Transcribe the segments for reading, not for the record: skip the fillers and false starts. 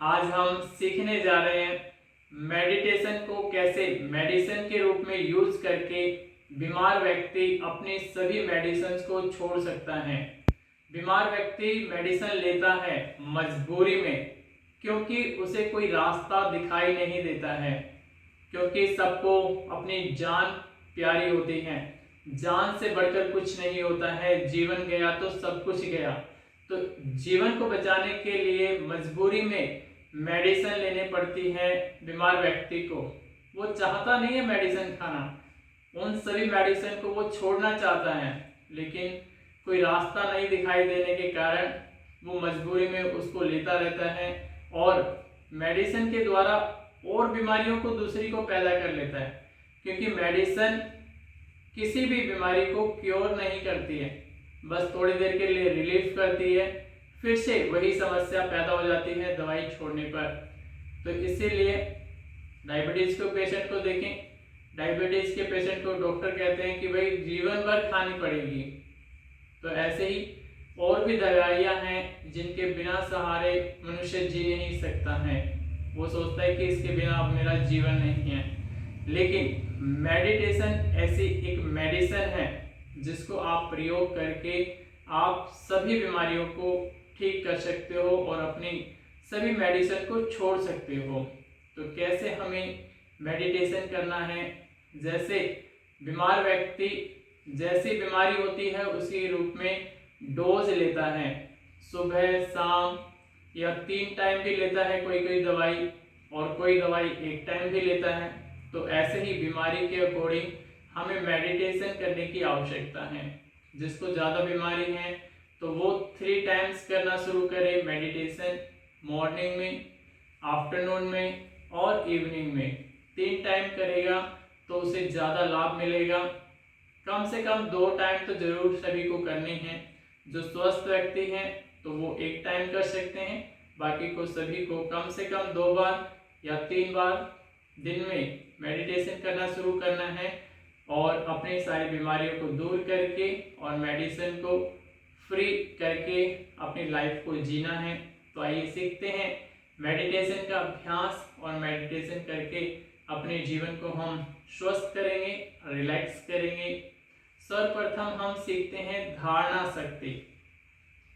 आज हम सीखने जा रहे हैं मेडिटेशन को कैसे मेडिसिन के रूप में यूज करके बीमार व्यक्ति अपनी सभी मेडिसिन को छोड़ सकता है। बीमार व्यक्ति मेडिसिन लेता है मजबूरी में, क्योंकि उसे कोई रास्ता दिखाई नहीं देता है, क्योंकि सबको अपनी जान प्यारी होती है। जान से बढ़कर कुछ नहीं होता है, जीवन गया तो सब कुछ गया। तो जीवन को बचाने के लिए मजबूरी में मेडिसिन लेने पड़ती है बीमार व्यक्ति को। वो चाहता नहीं है मेडिसिन खाना, उन सभी मेडिसिन को वो छोड़ना चाहता है, लेकिन कोई रास्ता नहीं दिखाई देने के कारण वो मजबूरी में उसको लेता रहता है और मेडिसिन के द्वारा और बीमारियों को दूसरी को पैदा कर लेता है। क्योंकि मेडिसिन किसी भी बीमारी को क्योर नहीं करती है, बस थोड़ी देर के लिए रिलीफ करती है, फिर से वही समस्या पैदा हो जाती है दवाई छोड़ने पर। तो इसीलिए डायबिटीज के पेशेंट को देखें, डायबिटीज के पेशेंट को डॉक्टर कहते हैं कि भाई जीवन भर खानी पड़ेगी। तो ऐसे ही और भी दवाइयाँ हैं जिनके बिना सहारे मनुष्य जी नहीं सकता है। वो सोचता है कि इसके बिना अब मेरा जीवन नहीं है, लेकिन मेडिटेशन ऐसी एक मेडिसिन है जिसको आप प्रयोग करके आप सभी बीमारियों को ठीक कर सकते हो और अपनी सभी मेडिसिन को छोड़ सकते हो। तो कैसे हमें मेडिटेशन करना है, जैसे बीमार व्यक्ति जैसी बीमारी होती है उसी रूप में डोज लेता है, सुबह शाम या 3 टाइम भी लेता है कोई कोई दवाई, और कोई दवाई 1 टाइम भी लेता है। तो ऐसे ही बीमारी के अकॉर्डिंग हमें मेडिटेशन करने की आवश्यकता है। जिसको ज़्यादा बीमारी है तो वो 3 टाइम्स करना शुरू करे मेडिटेशन, मॉर्निंग में, आफ्टरनून में और इवनिंग में 3 टाइम करेगा तो उसे ज़्यादा लाभ मिलेगा। कम से कम 2 टाइम तो जरूर सभी को करनी है। जो स्वस्थ व्यक्ति हैं तो वो 1 टाइम कर सकते हैं, बाकी को सभी को कम से कम 2 बार या 3 बार दिन में मेडिटेशन करना शुरू करना है और अपनी सारी बीमारियों को दूर करके और मेडिसिन को फ्री करके अपनी लाइफ को जीना है। तो आइए सीखते हैं मेडिटेशन का अभ्यास, और मेडिटेशन करके अपने जीवन को हम स्वस्थ करेंगे, रिलैक्स करेंगे। सर्वप्रथम हम सीखते हैं धारणा शक्ति।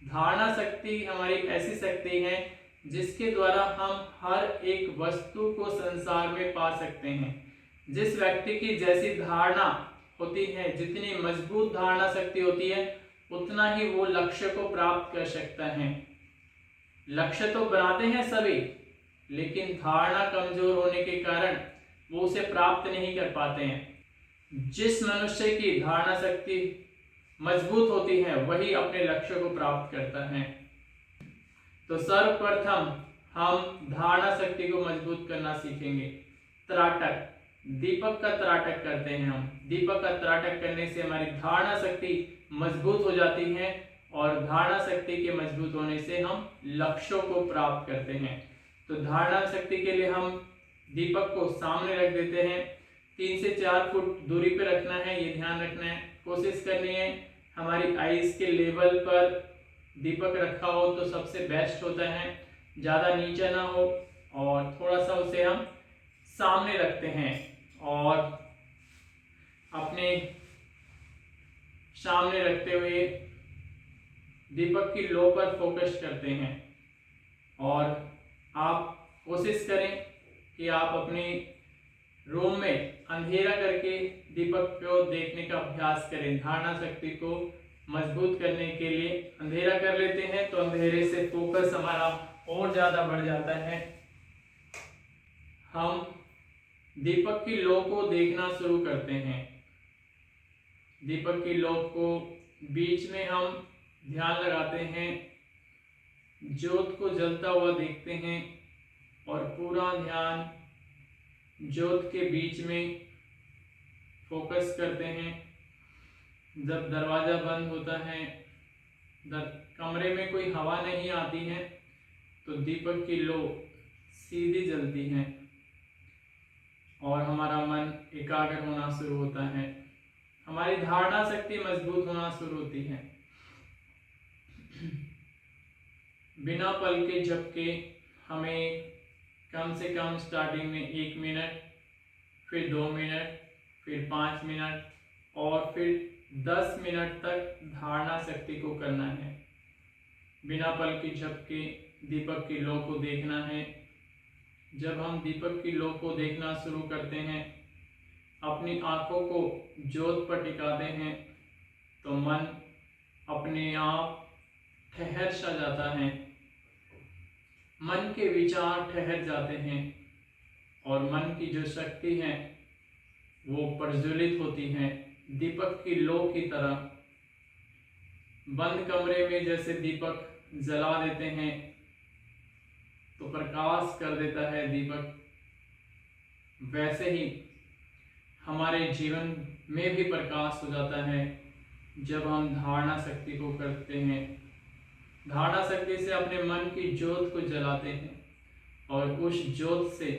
धारणा शक्ति हमारी ऐसी शक्ति है जिसके द्वारा हम हर एक वस्तु को संसार में पा सकते हैं। जिस व्यक्ति की जैसी धारणा होती है, जितनी मजबूत धारणा शक्ति होती है, उतना ही वो लक्ष्य को प्राप्त कर सकता है। लक्ष्य तो बनाते हैं सभी, लेकिन धारणा कमजोर होने के कारण वो उसे प्राप्त नहीं कर पाते हैं। जिस मनुष्य की धारणा शक्ति मजबूत होती है वही अपने लक्ष्य को प्राप्त करता है। तो सर्वप्रथम हम धारणा शक्ति को मजबूत करना सीखेंगे। त्राटक, दीपक का त्राटक करते हैं हम। दीपक का त्राटक करने से हमारी धारणा शक्ति मजबूत हो जाती है और धारणा शक्ति के मजबूत होने से हम लक्ष्यों को प्राप्त करते हैं। तो धारणा शक्ति के लिए हम दीपक को सामने रख देते हैं। 3 से 4 फुट दूरी पे रखना है, ये ध्यान रखना है। कोशिश करनी है हमारी आईज के लेवल पर दीपक रखा हो तो सबसे बेस्ट होता है, ज़्यादा नीचे ना हो, और थोड़ा सा उसे हम सामने रखते हैं और अपने सामने रखते हुए दीपक की लो पर फोकस करते हैं। और आप कोशिश करें कि आप अपने रूम में अंधेरा करके दीपक को देखने का अभ्यास करें। धारणा शक्ति को मजबूत करने के लिए अंधेरा कर लेते हैं तो अंधेरे से फोकस हमारा और ज़्यादा बढ़ जाता है। हम दीपक की लो को देखना शुरू करते हैं। दीपक की लो को बीच में हम ध्यान लगाते हैं, ज्योत को जलता हुआ देखते हैं और पूरा ध्यान ज्योत के बीच में फोकस करते हैं। जब दरवाज़ा बंद होता है, कमरे में कोई हवा नहीं आती है, तो दीपक की लो सीधी जलती है और हमारा मन एकाग्र होना शुरू होता है। हमारी धारणा शक्ति मजबूत होना शुरू होती है। बिना पल के झपके हमें कम से कम स्टार्टिंग में 1 मिनट, फिर 2 मिनट, फिर 5 मिनट और फिर 10 मिनट तक धारणा शक्ति को करना है। बिना पल की झपके दीपक की लौ को देखना है। जब हम दीपक की लौ को देखना शुरू करते हैं, अपनी आंखों को ज्योत पर टिकाते हैं, तो मन अपने आप ठहर सा जाता है। मन के विचार ठहर जाते हैं और मन की जो शक्ति है वो प्रज्वलित होती है दीपक की लौ की तरह। बंद कमरे में जैसे दीपक जला देते हैं तो प्रकाश कर देता है दीपक, वैसे ही हमारे जीवन में भी प्रकाश हो जाता है जब हम धारणा शक्ति को करते हैं। धारणा शक्ति से अपने मन की ज्योत को जलाते हैं और उस ज्योत से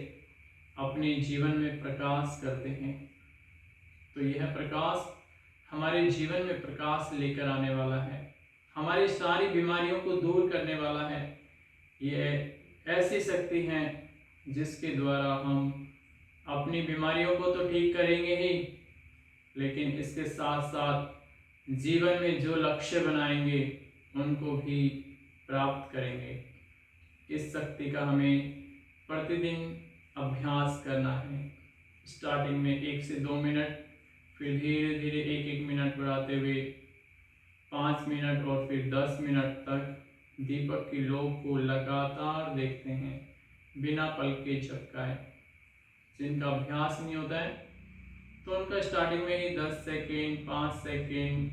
अपने जीवन में प्रकाश करते हैं। तो यह प्रकाश हमारे जीवन में प्रकाश लेकर आने वाला है, हमारी सारी बीमारियों को दूर करने वाला है। यह ऐसी शक्ति है जिसके द्वारा हम अपनी बीमारियों को तो ठीक करेंगे ही, लेकिन इसके साथ साथ जीवन में जो लक्ष्य बनाएंगे उनको भी प्राप्त करेंगे। इस शक्ति का हमें प्रतिदिन अभ्यास करना है। स्टार्टिंग में 1 से 2 मिनट, फिर धीरे धीरे 1-1 मिनट बढ़ाते हुए 5 मिनट और फिर 10 मिनट तक दीपक की लौ को लगातार देखते हैं बिना पल के झपकाए। जिनका अभ्यास नहीं होता है तो उनका स्टार्टिंग में ही 10 सेकेंड, 5 सेकेंड,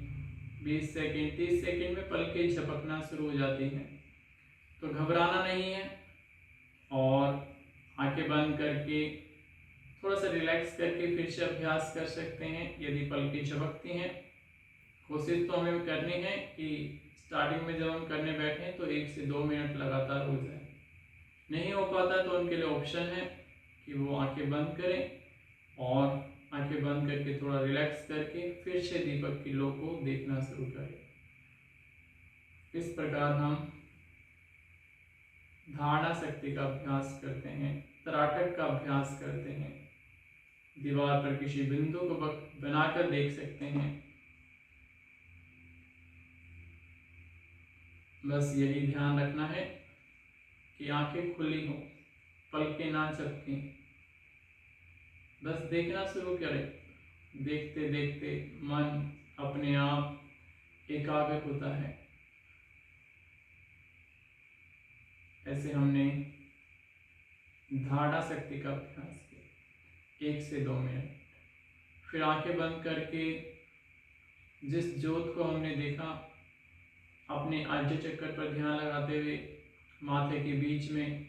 20 सेकेंड, 30 सेकेंड में पलकें झपकना शुरू हो जाती हैं। तो घबराना नहीं है और आंखें बंद करके थोड़ा सा रिलैक्स करके फिर से अभ्यास कर सकते हैं। यदि पलकें झपकती हैं, कोशिश तो हमें करनी है कि स्टार्टिंग में जब हम करने बैठें तो 1 से 2 मिनट लगातार हो जाए। नहीं हो पाता तो उनके लिए ऑप्शन है कि वो आंखें बंद करें और आंखें बंद करके थोड़ा रिलैक्स करके फिर से दीपक की लौ को देखना शुरू करें। इस प्रकार हम धारणा शक्ति का अभ्यास करते हैं, त्राटक का अभ्यास करते हैं। दीवार पर किसी बिंदु को बनाकर देख सकते हैं। बस यही ध्यान रखना है कि आंखें खुली हो, पलकें ना झपकें। बस देखना शुरू करें। देखते देखते मन अपने आप एकाग्र होता है। ऐसे हमने धारणा शक्ति का अभ्यास किया 1 से 2 मिनट। फिर आंखें बंद करके जिस ज्योत को हमने देखा, अपने आज्य चक्कर पर ध्यान लगाते हुए माथे के बीच में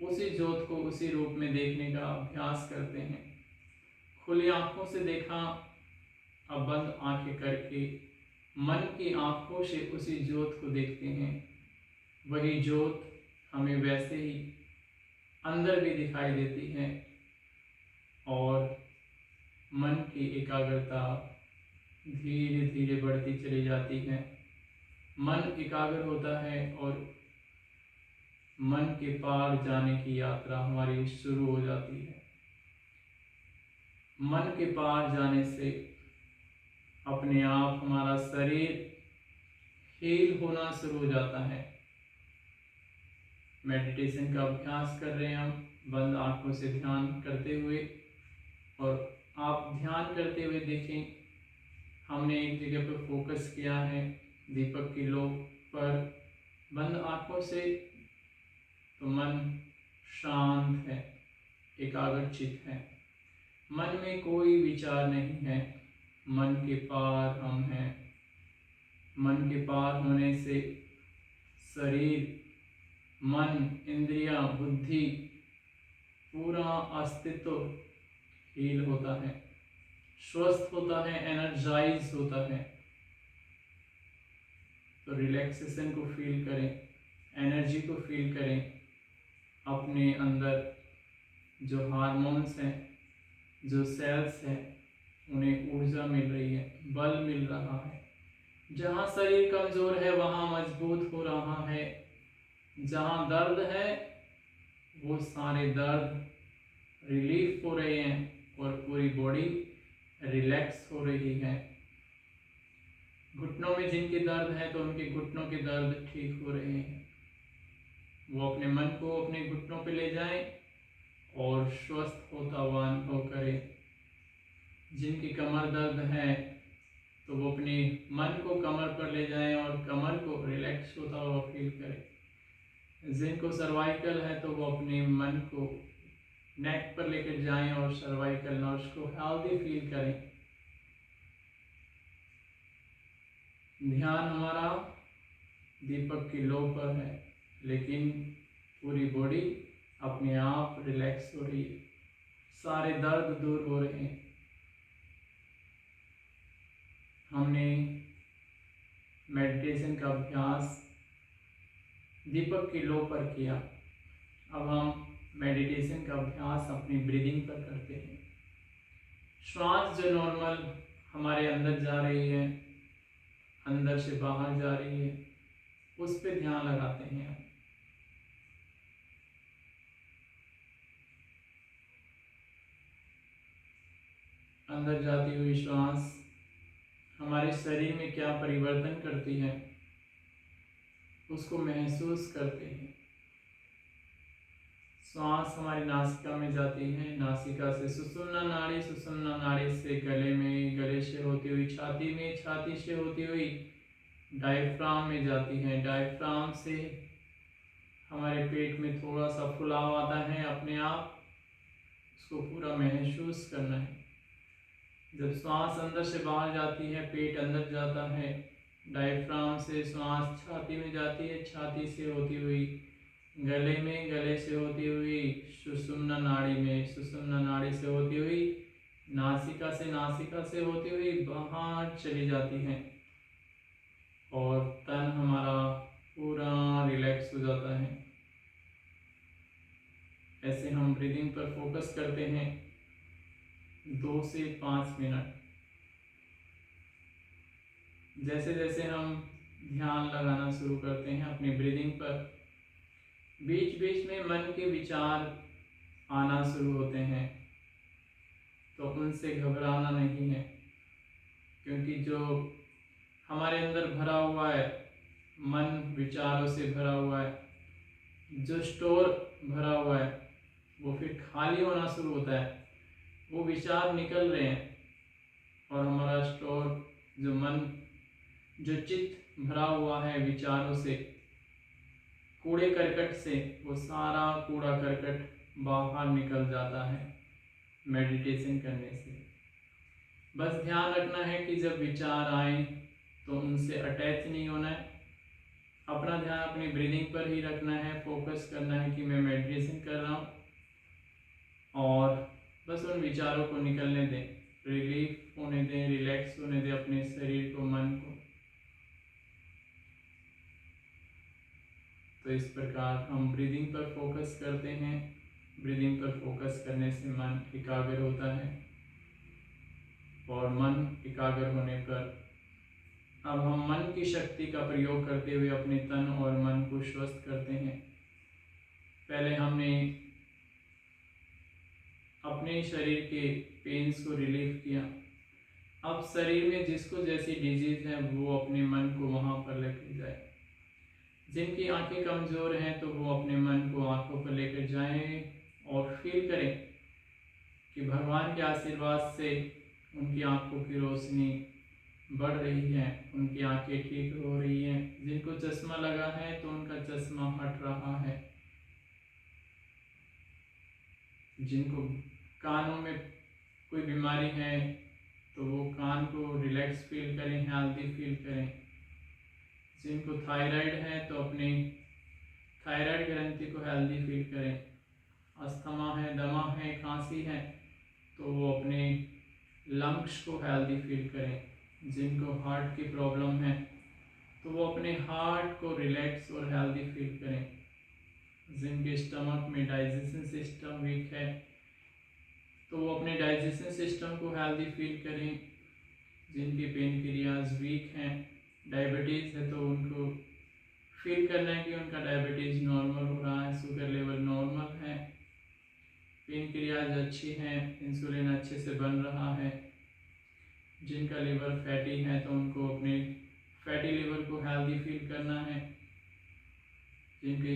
उसी ज्योत को उसी रूप में देखने का अभ्यास करते हैं। खुली आंखों से देखा, अब बंद आंखें करके मन की आंखों से उसी ज्योत को देखते हैं। वही ज्योत हमें वैसे ही अंदर भी दिखाई देती है और मन की एकाग्रता धीरे धीरे बढ़ती चली जाती है। मन एकाग्र होता है और मन के पार जाने की यात्रा हमारी शुरू हो जाती है। मन के पार जाने से अपने आप हमारा शरीर हील होना शुरू हो जाता है। मेडिटेशन का अभ्यास कर रहे हैं हम बंद आंखों से ध्यान करते हुए, और आप ध्यान करते हुए देखें, हमने एक जगह पर फोकस किया है दीपक की लौ पर बंद आंखों से, तो मन शांत है, एकाग्रचित है। मन में कोई विचार नहीं है, मन के पार हम हैं। मन के पार होने से शरीर, मन, इंद्रियां, बुद्धि, पूरा अस्तित्व हील होता है, स्वस्थ होता है, एनर्जाइज होता है। तो रिलैक्सेशन को फील करें, एनर्जी को फील करें। अपने अंदर जो हार्मोन्स हैं, जो सेल्स हैं, उन्हें ऊर्जा मिल रही है, बल मिल रहा है। जहाँ शरीर कमजोर है वहाँ मजबूत हो रहा है। जहाँ दर्द है वो सारे दर्द रिलीफ हो रहे हैं और पूरी बॉडी रिलैक्स हो रही है। घुटनों में जिनके दर्द है तो उनके घुटनों के दर्द ठीक हो रहे हैं। वो अपने मन को अपने घुटनों पे ले जाएं और स्वस्थ होता हुआ अनुभव करें। जिनकी कमर दर्द है तो वो अपने मन को कमर पर ले जाएं और कमर को रिलैक्स होता हुआ फील करें। जिनको सर्वाइकल है तो वो अपने मन को नेक पर लेकर जाएं और सर्वाइकल नर्व्स को हेल्दी फील करें। ध्यान हमारा दीपक की लो पर है, लेकिन पूरी बॉडी अपने आप रिलैक्स हो रही है, सारे दर्द दूर हो रहे हैं। हमने मेडिटेशन का अभ्यास दीपक की लो पर किया। अब हम मेडिटेशन का अभ्यास अपनी ब्रीदिंग पर करते हैं। श्वास जो नॉर्मल हमारे अंदर जा रही है, अंदर से बाहर जा रही है, उस पे ध्यान लगाते हैं। अंदर जाती हुई श्वास हमारे शरीर में क्या परिवर्तन करती है उसको महसूस करते हैं। श्वास हमारी नासिका में जाती है, नासिका से सुषुम्ना नाड़ी, सुषुम्ना नाड़ी से गले में, गले से होती हुई छाती में, छाती से होती हुई डायफ्राम में जाती है, डायफ्राम से हमारे पेट में थोड़ा सा फुलाव आता है अपने आप, उसको पूरा महसूस करना है। जब श्वास अंदर से बाहर जाती है, पेट अंदर जाता है, डायफ्राम से श्वास छाती में जाती है, छाती से होती हुई गले में, गले से होती हुई सुषुम्ना नाड़ी में, सुषुम्ना नाड़ी से होती हुई नासिका से, नासिका से होती हुई बाहर चली जाती है और तन हमारा पूरा रिलैक्स हो जाता है। ऐसे हम ब्रीदिंग पर फोकस करते हैं 2 से 5 मिनट। जैसे जैसे हम ध्यान लगाना शुरू करते हैं अपनी ब्रीदिंग पर, बीच बीच में मन के विचार आना शुरू होते हैं, तो उनसे घबराना नहीं है, क्योंकि जो हमारे अंदर भरा हुआ है, मन विचारों से भरा हुआ है, जो स्टोर भरा हुआ है वो फिर खाली होना शुरू होता है। वो विचार निकल रहे हैं और हमारा स्टोर जो मन, जो चित्त भरा हुआ है विचारों से, कूड़े करकट से, वो सारा कूड़ा करकट बाहर निकल जाता है मेडिटेशन करने से। बस ध्यान रखना है कि जब विचार आए तो उनसे अटैच नहीं होना है, अपना ध्यान अपनी ब्रीदिंग पर ही रखना है, फोकस करना है कि मैं मेडिटेशन कर रहा हूँ और बस उन विचारों को निकलने दें, रिलीफ होने दें, रिलैक्स होने दें अपने शरीर को, मन को। तो इस प्रकार हम ब्रीदिंग पर फोकस करते हैं। ब्रीदिंग पर फोकस करने से मन एकाग्र होता है और मन एकाग्र होने पर अब हम मन की शक्ति का प्रयोग करते हुए अपने तन और मन को स्वस्थ करते हैं। पहले हमने अपने शरीर के पेन्स को रिलीफ किया। अब शरीर में जिसको जैसी डिजीज है वो अपने मन को वहाँ पर लेकर जाए। जिनकी आंखें कमज़ोर हैं तो वो अपने मन को आंखों पर लेकर जाएं और फील करें कि भगवान के आशीर्वाद से उनकी आंखों की रोशनी बढ़ रही है, उनकी आंखें ठीक हो रही हैं। जिनको चश्मा लगा है तो उनका चश्मा हट रहा है। जिनको कानों में कोई बीमारी है तो वो कान को रिलैक्स फील करें, हेल्दी फील करें। जिनको थायराइड है तो अपनी थायराइड ग्रंथि को हेल्दी फील करें। अस्थमा है, दमा है, खांसी है तो वो अपने लंग्स को हेल्दी फील करें। जिनको हार्ट की प्रॉब्लम है तो वो अपने हार्ट को रिलैक्स और हेल्दी फील करें। जिनके स्टमक में डाइजेशन सिस्टम वीक है तो वो अपने डाइजेशन सिस्टम को हेल्दी फील करें। जिनकी पेनक्रियाज वीक हैं, डायबिटीज़ है तो उनको फील करना है कि उनका डायबिटीज़ नॉर्मल हो रहा है, शुगर लेवल नॉर्मल है। क्रियाज अच्छी हैं, इंसुलिन अच्छे से बन रहा है। जिनका लिवर फैटी है तो उनको अपने फैटी लिवर को हेल्दी फील करना है। जिनके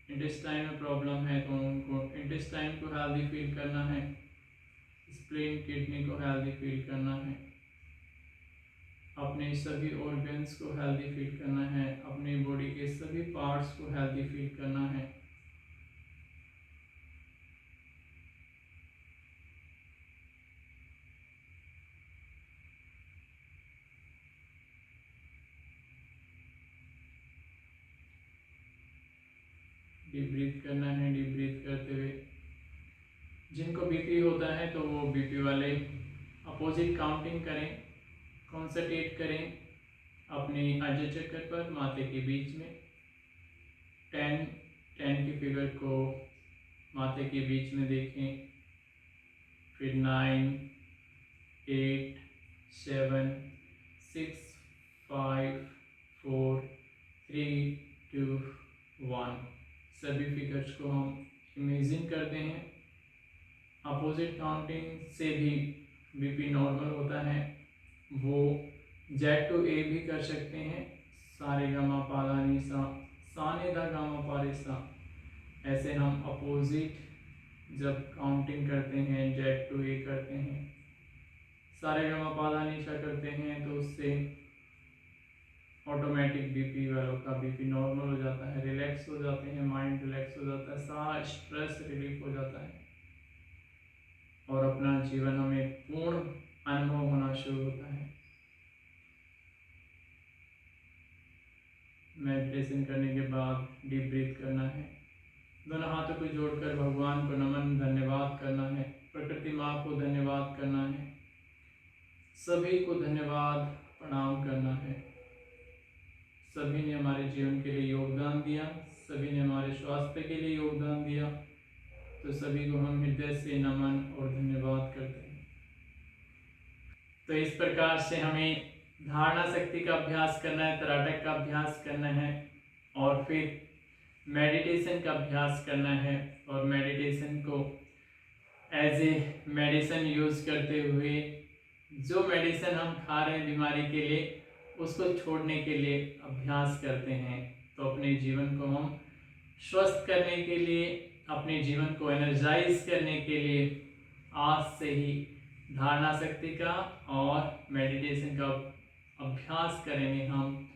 इंटेस्टाइन में प्रॉब्लम है तो उनको इंटेस्टाइन को हेल्दी फील करना है। स्प्लीन किडनी को हेल्दी फील करना है। अपने सभी ऑर्गन्स को हेल्दी फील करना है। अपनी बॉडी के सभी पार्ट्स को हेल्दी फील करना है। डीप ब्रीथ करना है। डीप ब्रीथ करते हुए जिनको बीपी होता है तो वो बीपी वाले अपोजिट काउंटिंग करें, कॉन्सेंट्रेट करें अपनी आज्य चक्कर पर, माथे के बीच में 10 की फिगर को माथे के बीच में देखें। फिर 9, 8, 7, 6, 5, 4, 3, 2, 1 सभी फिगर्स को हम इमेजिन करते हैं। अपोजिट काउंटिंग से भी बीपी नॉर्मल होता है, वो Z to A भी कर सकते हैं। सारे गामा पादा नी सा, सा ने धा गामा पा रे सा, ऐसे हम अपोजिट जब काउंटिंग करते हैं Z to A करते हैं, सारे गामा पादा नी सा करते हैं तो उससे ऑटोमेटिक बीपी वालों का बीपी नॉर्मल हो जाता है, रिलैक्स हो जाते हैं, माइंड रिलैक्स हो जाता है, सारा स्ट्रेस रिलीफ हो जाता है और अपना जीवन हमें पूर्ण अनुभव होना शुरू होता है। मेडिटेशन करने के बाद डीप ब्रीथ करना है। दोनों हाथों को जोड़कर भगवान को नमन धन्यवाद करना है। प्रकृति माँ को धन्यवाद करना है। सभी को धन्यवाद प्रणाम करना है। सभी ने हमारे जीवन के लिए योगदान दिया, सभी ने हमारे स्वास्थ्य के लिए योगदान दिया, तो सभी को हम हृदय से नमन और धन्यवाद करते हैं। तो इस प्रकार से हमें धारणा शक्ति का अभ्यास करना है, त्राटक का अभ्यास करना है और फिर मेडिटेशन का अभ्यास करना है। और मेडिटेशन को एज ए मेडिसिन यूज़ करते हुए जो मेडिसिन हम खा रहे हैं बीमारी के लिए, उसको छोड़ने के लिए अभ्यास करते हैं। तो अपने जीवन को हम स्वस्थ करने के लिए, अपने जीवन को एनर्जाइज करने के लिए आज से ही धारणा शक्ति का और मेडिटेशन का अभ्यास करेंगे हम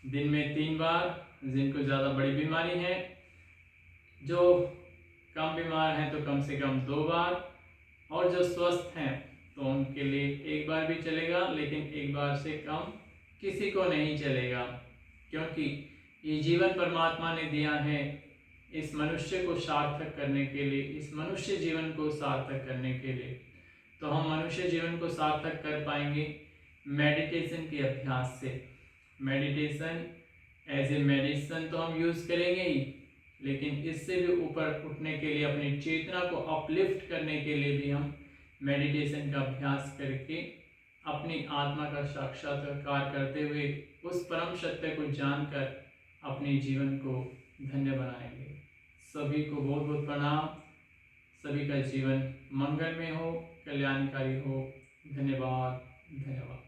दिन में 3 बार। जिनको ज़्यादा बड़ी बीमारी है, जो कम बीमार हैं तो कम से कम 2 बार, और जो स्वस्थ हैं तो उनके लिए 1 बार भी चलेगा, लेकिन 1 बार से कम किसी को नहीं चलेगा, क्योंकि ये जीवन परमात्मा ने दिया है इस मनुष्य को सार्थक करने के लिए, इस मनुष्य जीवन को सार्थक करने के लिए। तो हम मनुष्य जीवन को सार्थक कर पाएंगे मेडिटेशन के अभ्यास से। मेडिटेशन एज ए मेडिसिन तो हम यूज़ करेंगे ही, लेकिन इससे भी ऊपर उठने के लिए, अपनी चेतना को अपलिफ्ट करने के लिए भी हम मेडिटेशन का अभ्यास करके अपनी आत्मा का साक्षात्कार करते हुए उस परम सत्य को जानकर अपने जीवन को धन्य बनाएंगे। सभी को बहुत बहुत प्रणाम। सभी का जीवन मंगलमय हो, कल्याणकारी हो। धन्यवाद, धन्यवाद।